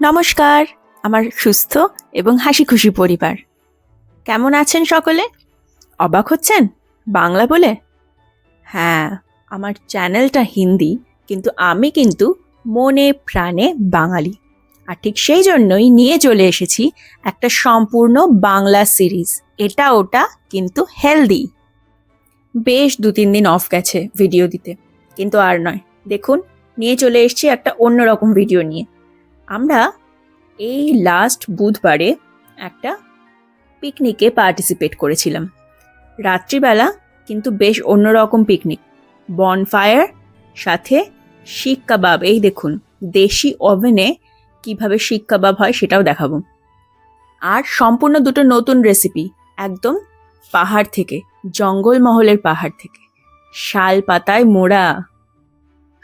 নমস্কার, আমার সুস্থ এবং হাসিখুশি পরিবার। কেমন আছেন সকলে? অবাক হচ্ছেন বাংলা বলে? হ্যাঁ, আমার চ্যানেলটা হিন্দি, কিন্তু আমি কিন্তু মনে প্রাণে বাঙালি। আর ঠিক সেই জন্যই নিয়ে চলে এসেছি একটা সম্পূর্ণ বাংলা সিরিজ। এটা ওটা কিন্তু হেলদি। বেশ 2-3 দিন অফ গেছে ভিডিও দিতে, কিন্তু আর নয়। দেখুন, নিয়ে চলে এসেছি একটা অন্যরকম ভিডিও নিয়ে। আমরা এই লাস্ট বুধবারে একটা পিকনিকে পার্টিসিপেট করেছিলাম। রাত্রিবেলা কিন্তু বেশ অন্যরকম পিকনিক। বনফায়ার, সাথে শিক কাবাব। এই দেখুন, দেশি ওভেনে কিভাবে শিক কাবাব হয় সেটাও দেখাবো। আর সম্পূর্ণ দুটো নতুন রেসিপি, একদম পাহাড় থেকে, জঙ্গলমহলের পাহাড় থেকে, শাল পাতায় মোড়া।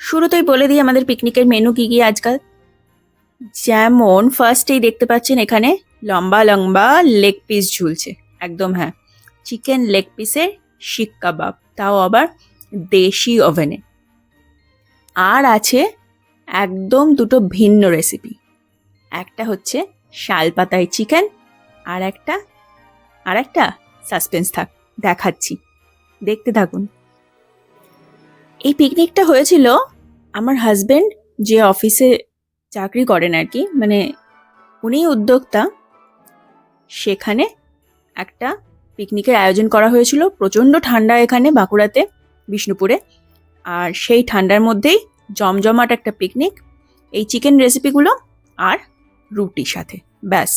শুরুতেই বলে দিই আমাদের পিকনিকের মেনু কি কি আজকাল। যেমন ফার্স্টেই দেখতে পাচ্ছেন এখানে লম্বা লম্বা লেগ পিস ঝুলছে, একদম হ্যাঁ, চিকেন লেগ পিসের শিক কাবাব, তাও আবার দেশি ওভেনে। আর আছে একদম দুটো ভিন্ন রেসিপি, একটা হচ্ছে শাল পাতায় চিকেন, আর একটা সাসপেন্স থাক, দেখাচ্ছি, দেখতে থাকুন। এই পিকনিকটা হয়েছিল আমার হাজবেন্ড যে অফিসে চাকরি করেন আর কি, মানে উনি উদ্যোক্তা, সেখানে একটা পিকনিকের আয়োজন করা হয়েছিল। প্রচণ্ড ঠান্ডা এখানে বাঁকুড়াতে, বিষ্ণুপুরে। আর সেই ঠান্ডার মধ্যেই জমজমাট একটা পিকনিক, এই চিকেন রেসিপিগুলো আর রুটির সাথে। ব্যাস,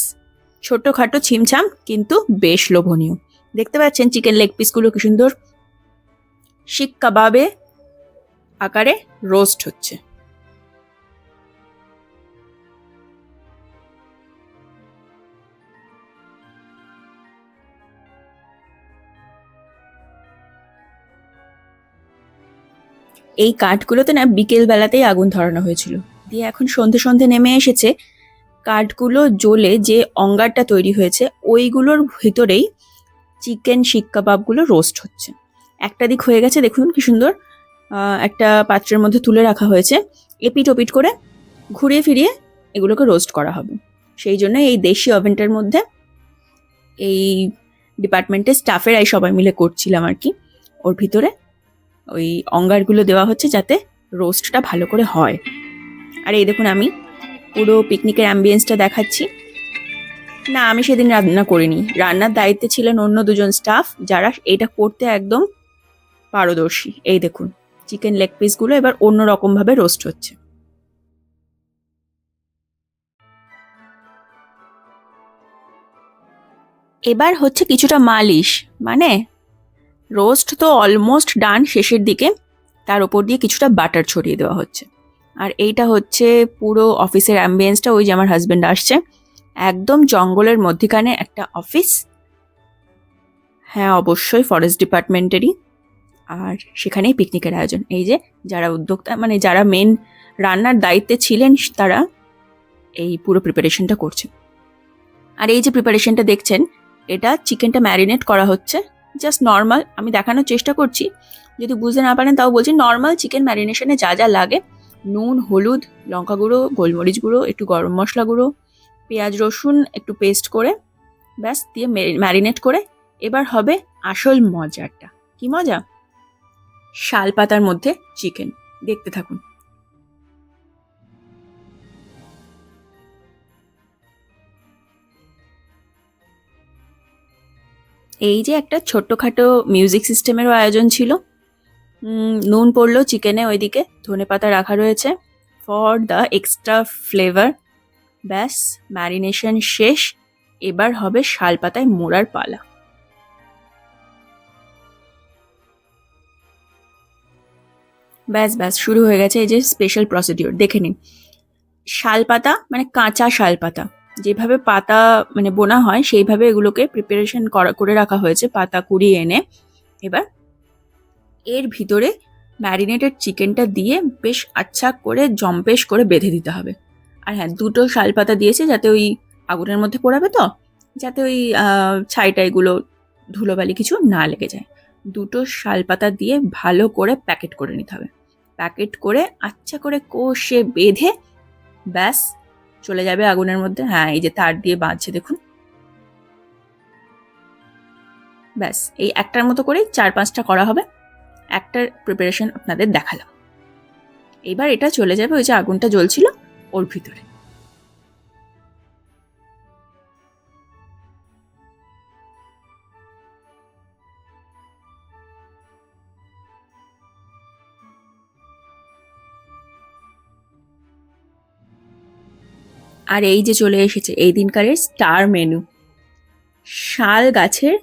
ছোট্টখাটো ছিমছাম কিন্তু বেশ লোভনীয়। দেখতে পাচ্ছেন চিকেন লেগ পিসগুলো কি সুন্দর শিক কাবাবে আকারে রোস্ট হচ্ছে। এই কাঠগুলোতে না বিকেল বেলাতেই আগুন ধরানো হয়েছিল, দিয়ে এখন সন্ধে সন্ধে নেমে এসেছে। কাঠগুলো জ্বলে যে অঙ্গারটা তৈরি হয়েছে, ওইগুলোর ভিতরেই চিকেন শিক কাবাবগুলো রোস্ট হচ্ছে। একটা দিক হয়ে গেছে, দেখুন কি সুন্দর, একটা পাত্রের মধ্যে তুলে রাখা হয়েছে। এপিট ওপিট করে ঘুরিয়ে ফিরিয়ে এগুলোকে রোস্ট করা হবে। সেই জন্য এই দেশি ওভেনটার মধ্যে এই ডিপার্টমেন্টের স্টাফেরাই সবাই মিলে করছিলাম আর কি। ওর ভিতরে ওই অঙ্গারগুলো দেওয়া হচ্ছে যাতে রোস্টটা ভালো করে হয়। আর এই দেখুন, আমি পুরো পিকনিকের অ্যাম্বিয়েন্সটা দেখাচ্ছি। না, আমি সেদিন রান্না করিনি, রান্নার দায়িত্বে ছিলেন অন্য দুজন স্টাফ যারা এটা করতে একদম পারদর্শী। এই দেখুন, চিকেন লেগ পিসগুলো এবার অন্য রকমভাবে রোস্ট হচ্ছে। এবার হচ্ছে কিছুটা মালিশ, মানে রোস্ট তো অলমোস্ট ডান, শেষের দিকে তার ওপর দিয়ে কিছুটা বাটার ছড়িয়ে দেওয়া হচ্ছে। আর এইটা হচ্ছে পুরো অফিসের অ্যাম্বিয়েন্সটা। ওই যে আমার হাজব্যান্ড আসছে, একদম জঙ্গলের মধ্যিখানে একটা অফিস। হ্যাঁ, অবশ্যই ফরেস্ট ডিপার্টমেন্টেরই। আর সেখানেই পিকনিকের আয়োজন। এই যে যারা উদ্যোক্তা, মানে যারা মেন রান্নার দায়িত্বে ছিলেন, তারা এই পুরো প্রিপারেশনটা করছে। আর এই যে প্রিপারেশনটা দেখছেন, এটা চিকেনটা ম্যারিনেট করা হচ্ছে। জাস্ট নর্মাল, আমি দেখানোর চেষ্টা করছি, যদি বুঝতে না পারেন তাও বলছি। নর্মাল চিকেন ম্যারিনেশনে যা যা লাগে, নুন, হলুদ, লঙ্কা গুঁড়ো, গোলমরিচ গুঁড়ো, একটু গরম মশলা গুঁড়ো, পেঁয়াজ রসুন একটু পেস্ট করে, ব্যাস দিয়ে ম্যারিনেট করে এবার হবে আসল মজাটা। কি মজা? শাল পাতার মধ্যে চিকেন, দেখতে থাকুন। এই যে একটা ছোট্টখাটো মিউজিক সিস্টেমেরও আয়োজন ছিল। নুন পড়লো চিকেনে, ওইদিকে ধনেপাতা রাখা রয়েছে ফর দ্য এক্সট্রা ফ্লেভার। ব্যাস, ম্যারিনেশন শেষ, এবার হবে শাল পাতায় মোড়ার পালা। ব্যাস ব্যাস, শুরু হয়ে গেছে। এই যে স্পেশাল প্রসিডিওর দেখে নিন। শাল পাতা মানে কাঁচা শাল পাতা, যেভাবে পাতা মানে বোনা হয় সেইভাবে এগুলোকে প্রিপারেশন করে রাখা হয়েছে, পাতা কুড়িয়ে এনে। এবার এর ভিতরে ম্যারিনেটেড চিকেনটা দিয়ে বেশ আচ্ছা করে জম্পেশ করে বেঁধে দিতে হবে। আর হ্যাঁ, দুটো শাল পাতা দিয়েছে যাতে ওই আগুনের মধ্যে পোড়াবে তো, যাতে ওই ছাইটাইগুলো ধুলোবালি কিছু না লেগে যায়। দুটো শাল পাতা দিয়ে ভালো করে প্যাকেট করে নিতে হবে। প্যাকেট করে আচ্ছা করে কষে বেঁধে, ব্যাস চলে যাবে আগুনের মধ্যে। হ্যাঁ, এই যে তার দিয়ে বাঁধছে দেখুন। ব্যাস এই একটার মতো করেই 4-5টা করা হবে। একটার প্রিপারেশন আপনাদের দেখালাম। এবার এটা চলে যাবে ওই যে আগুনটা জ্বলছিল ওর ভিতরে। আর এই যে চলে এসেছে এই দিনকারের স্টার মেনু, শাল গাছের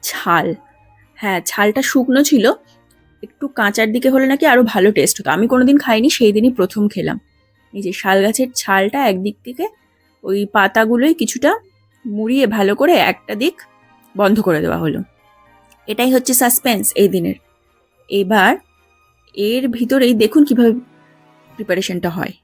ছাল। হ্যাঁ, ছালটা শুকনো ছিল, একটু কাঁচার দিকে হলে নাকি আরো ভালো টেস্ট হতো। আমি কোনোদিন খাইনি, সেই দিনই প্রথম খেলাম। এই যে শাল গাছের ছালটা একদিক থেকে ওই পাতাগুলোই কিছুটা মুড়িয়ে ভালো করে একটা দিক বন্ধ করে দেওয়া হলো। এটাই হচ্ছে সাসপেন্স এই দিনের। এবার এর ভিতরেই দেখুন কিভাবে প্রিপারেশনটা হয়।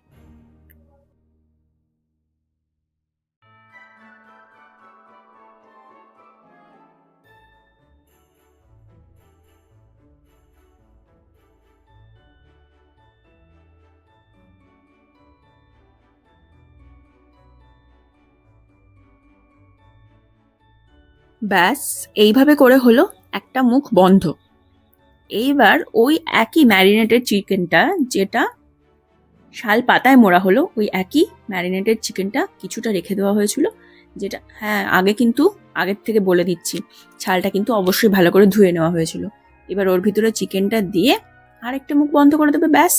ব্যাস এইভাবে করে হলো একটা মুখ বন্ধ। এইবার ওই একই ম্যারিনেটেড চিকেনটা, যেটা শাল পাতায় মোড়া হলো, ওই একই ম্যারিনেটেড চিকেনটা কিছুটা রেখে দেওয়া হয়েছিল। যেটা হ্যাঁ, আগের থেকে বলে দিচ্ছি, ছালটা কিন্তু অবশ্যই ভালো করে ধুয়ে নেওয়া হয়েছিল। এবার ওর ভিতরে চিকেনটা দিয়ে আরেকটা মুখ বন্ধ করে দেবে, ব্যাস।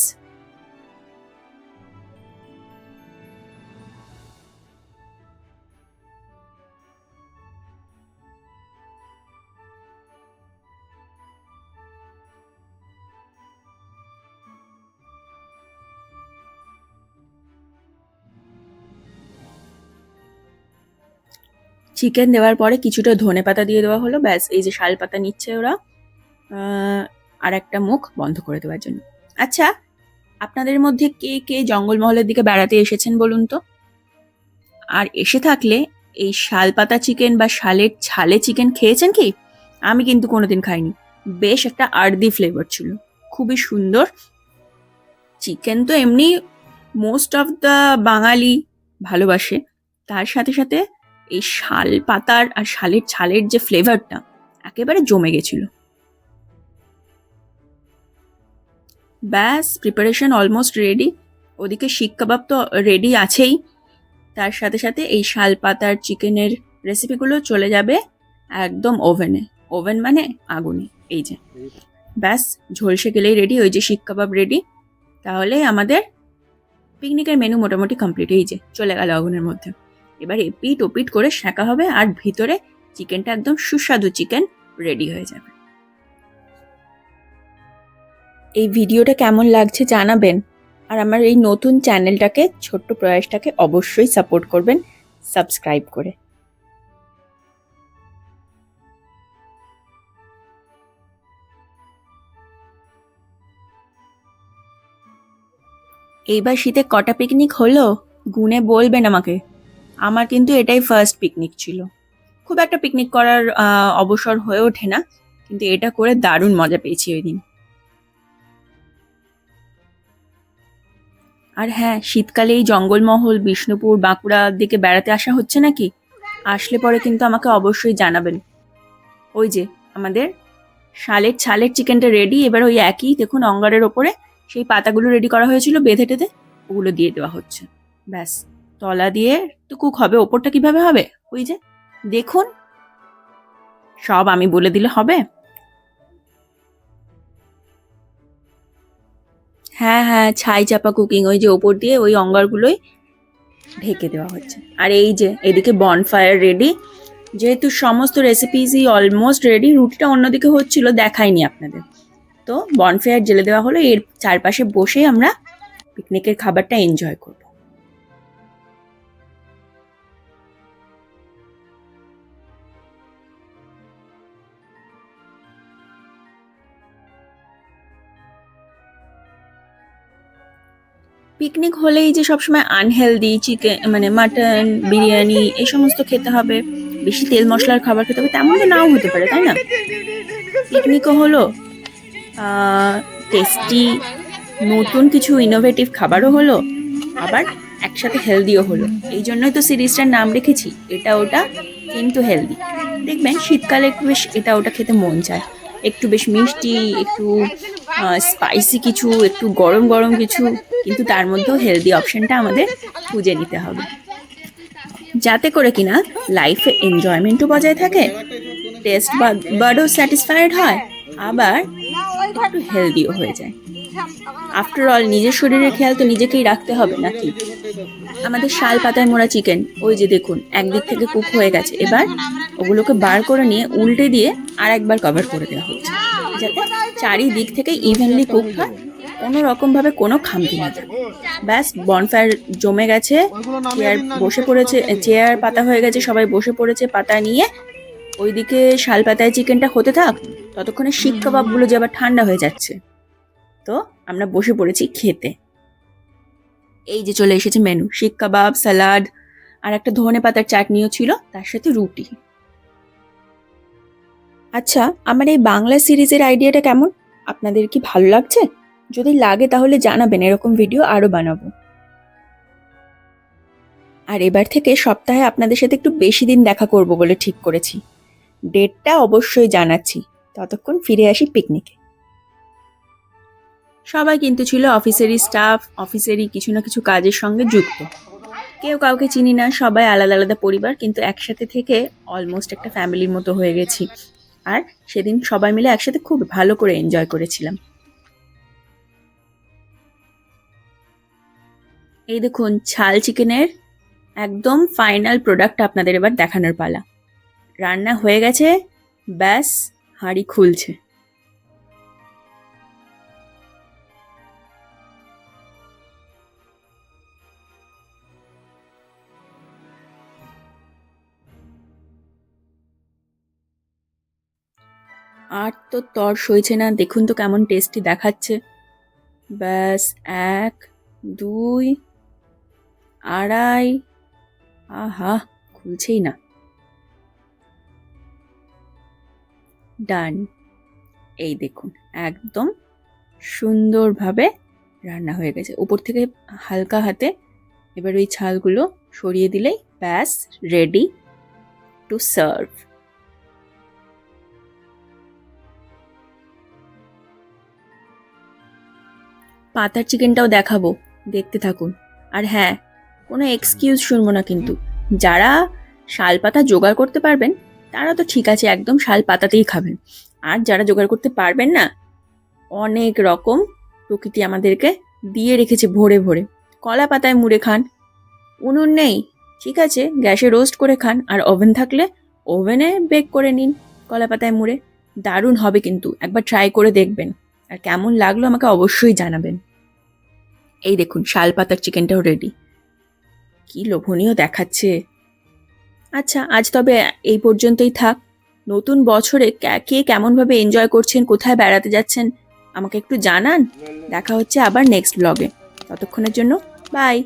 চিকেন দেওয়ার পরে কিছুটা ধনেপাতা দিয়ে দেওয়া হলো, ব্যাস। এই যে শাল পাতা নিচ্ছে ওরা আর একটা মুখ বন্ধ করে দেওয়ার জন্য। আচ্ছা, আপনাদের মধ্যে কে কে জঙ্গলমহলের দিকে বেড়াতে এসেছেন বলুন তো? আর এসে থাকলে এই শাল পাতা চিকেন বা শালের ছালে চিকেন খেয়েছেন কি? আমি কিন্তু কোনোদিন খাইনি। বেশ একটা আর্দি ফ্লেভার ছিল, খুবই সুন্দর। চিকেন তো এমনি মোস্ট অফ দ্য বাঙালি ভালোবাসে, তার সাথে সাথে এই শাল পাতার আর শালের ছালের যে ফ্লেভারটা একেবারে জমে গেছিল। ব্যাস প্রিপারেশন অলমোস্ট রেডি। ওদিকে শিক কাবাব তো রেডি আছেই, তার সাথে সাথে এই শাল পাতার চিকেনের রেসিপিগুলো চলে যাবে একদম ওভেনে। ওভেন মানে আগুনে। এই যে ব্যাস ঝলসে গেলেই রেডি, ওই যে শিক কাবাব রেডি। তাহলে আমাদের পিকনিকের মেনু মোটামুটি কমপ্লিট। এই যে চলে গেল আগুনের মধ্যে। এবার এপিট ওপিট করে সেঁকা হবে আর ভিতরে চিকেনটা একদম সুস্বাদু চিকেন রেডি হয়ে যাবে। এই ভিডিওটা কেমন লাগছে জানাবেন, আর আমার এই নতুন চ্যানেলটাকে, ছোট্ট প্রয়াসটাকে অবশ্যই সাপোর্ট করবেন সাবস্ক্রাইব করে। এইবার শীতে কটা পিকনিক হলো গুনে বলবেন আমাকে। আমার কিন্তু এটাই ফার্স্ট পিকনিক ছিল। খুব একটা পিকনিক করার অবসর হয়ে ওঠে না, কিন্তু এটা করে দারুণ মজা পেয়েছি ওই দিন। আর হ্যাঁ, শীতকালে এই জঙ্গলমহল, বিষ্ণুপুর, বাঁকুড়ার দিকে বেড়াতে আসা হচ্ছে নাকি? আসলে পরে কিন্তু আমাকে অবশ্যই জানাবেন। ওই যে আমাদের শালের ছালের চিকেনটা রেডি। এবার ওই একই দেখুন অঙ্গারের ওপরে সেই পাতাগুলো রেডি করা হয়েছিল বেঁধে টেঁধে, ওগুলো দিয়ে দেওয়া হচ্ছে। ব্যাস তলা দিয়ে তো কুক হবে, ওপরটা কিভাবে হবে ওই যে দেখুন। সব আমি বলে দিলে হবে? হ্যাঁ হ্যাঁ, ছাই চাপা কুকিং, ওই যে ওপর দিয়ে ওই অঙ্গারগুলোই ঢেকে দেওয়া হচ্ছে। আর এই যে এদিকে বনফায়ার রেডি, যেহেতু সমস্ত রেসিপিসই অলমোস্ট রেডি। রুটিটা অন্যদিকে হচ্ছিল, দেখাইনি আপনাদের। তো বনফায়ার জেলে দেওয়া হলো, এর চারপাশে বসে আমরা পিকনিকের খাবারটা এনজয় করব। পিকনিক হলেই যে সবসময় আনহেলদি চিকেন মানে মাটন, বিরিয়ানি এই সমস্ত খেতে হবে, বেশি তেল মশলার খাবার খেতে হবে, তেমন তো নাও হতে পারে, তাই না? পিকনিকও হলো টেস্টি, নতুন কিছু ইনোভেটিভ খাবারও হলো, আবার একসাথে হেলদিও হলো। এই জন্যই তো সিরিজটার নাম রেখেছি এটা ওটা কিন্তু হেলদি। দেখবেন শীতকালে একটু বেশ এটা ওটা খেতে মন চায়, একটু বেশ মিষ্টি, একটু স্পাইসি কিছু, একটু গরম গরম কিছু, কিন্তু তার মধ্যেও হেলদি অপশনটা আমাদের খুঁজে নিতে হবে, যাতে করে কিনা লাইফে এনজয়মেন্টও বজায় থাকে, টেস্ট বাডও স্যাটিসফাইড হয়, আবার একটু হেলদিও হয়ে যায়। আফটার অল নিজের শরীরের খেয়াল তো নিজেকেই রাখতে হবে নাকি। আমাদের শাল পাতায় মোড়া চিকেন ওই যে দেখুন একদিক থেকে কুক হয়ে গেছে, এবার ওগুলোকে বার করে নিয়ে উল্টে দিয়ে আর একবার কভার করে দেওয়া হচ্ছে, যাতে চারিদিক থেকে ইভেনলি কুক হয়, কোনো রকমভাবে কোনো খামতি না থাকে। ব্যাস বনফায়ার জমে গেছে, চেয়ার বসে পড়েছে, চেয়ার পাতা হয়ে গেছে, সবাই বসে পড়েছে পাতা নিয়ে। ওইদিকে শাল পাতায় চিকেনটা হতে থাক, ততক্ষণে শিক কাবাবগুলো যে আবার ঠান্ডা হয়ে যাচ্ছে। তো আমরা বসে পড়েছি খেতে। এই যে চলে এসেছে মেনু, শিক কাবাব, স্যালাড, আর একটা ধনে পাতার চাটনিও ছিল, তার সাথে রুটি। আচ্ছা, আমার এই বাংলা সিরিজের আইডিয়াটা কেমন? আপনাদের কি ভালো লাগছে? যদি লাগে তাহলে জানাবেন, এরকম ভিডিও আরও বানাবো। আর এবার থেকে সপ্তাহে আপনাদের সাথে একটু বেশি দিন দেখা করব বলে ঠিক করেছি। ডেটটা অবশ্যই জানাচ্ছি। ততক্ষণ ফিরে আসি পিকনিকে। সবাই কিন্তু ছিল অফিসেরই স্টাফ, অফিসেরই কিছু না কিছু কাজের সঙ্গে যুক্ত। কেউ কাউকে চিনি না, সবাই আলাদা আলাদা পরিবার, কিন্তু একসাথে থেকে অলমোস্ট একটা ফ্যামিলির মতো হয়ে গেছি। আর সেদিন সবাই মিলে একসাথে খুব ভালো করে এনজয় করেছিলাম। এই দেখুন ঝাল চিকেনের একদম ফাইনাল প্রোডাক্ট আপনাদের এবার দেখানোর পালা। রান্না হয়ে গেছে, ব্যাস হাঁড়ি খুলছে। আর তো তর সইছে না, দেখুন তো কেমন টেস্টি দেখাচ্ছে। ব্যাস 1, 2, আড়াই, আহা খুলছেই না। ডান। এই দেখুন একদম সুন্দরভাবে রান্না হয়ে গেছে। উপর থেকে হালকা হাতে এবার ওই ছালগুলো সরিয়ে দিলেই ব্যাস রেডি টু সার্ভ। পাতার চিকেনটাও দেখাবো, দেখতে থাকুন। আর হ্যাঁ, কোনো এক্সকিউজ শুনবো না কিন্তু। যারা শাল পাতা জোগাড় করতে পারবেন তারা তো ঠিক আছে, একদম শাল পাতাতেই খাবেন। আর যারা জোগাড় করতে পারবেন না, অনেক রকম প্রকৃতি আমাদেরকে দিয়ে রেখেছে ভরে ভরে। কলা পাতায় মুড়ে খান, উনুন নেই ঠিক আছে গ্যাসে রোস্ট করে খান, আর ওভেন থাকলে ওভেনে বেক করে নিন কলা পাতায় মুড়ে। দারুণ হবে কিন্তু, একবার ট্রাই করে দেখবেন, আর কেমন লাগলো আমাকে অবশ্যই জানাবেন। এই দেখুন শাল পাতার চিকেনটাও রেডি, কি লোভনীয় দেখাচ্ছে। আচ্ছা আজ তবে এই পর্যন্তই থাক। নতুন বছরে কে কেমনভাবে এনজয় করছেন, কোথায় বেড়াতে যাচ্ছেন আমাকে একটু জানান। দেখা হচ্ছে আবার নেক্সট ব্লগে। ততক্ষণের জন্য বাই।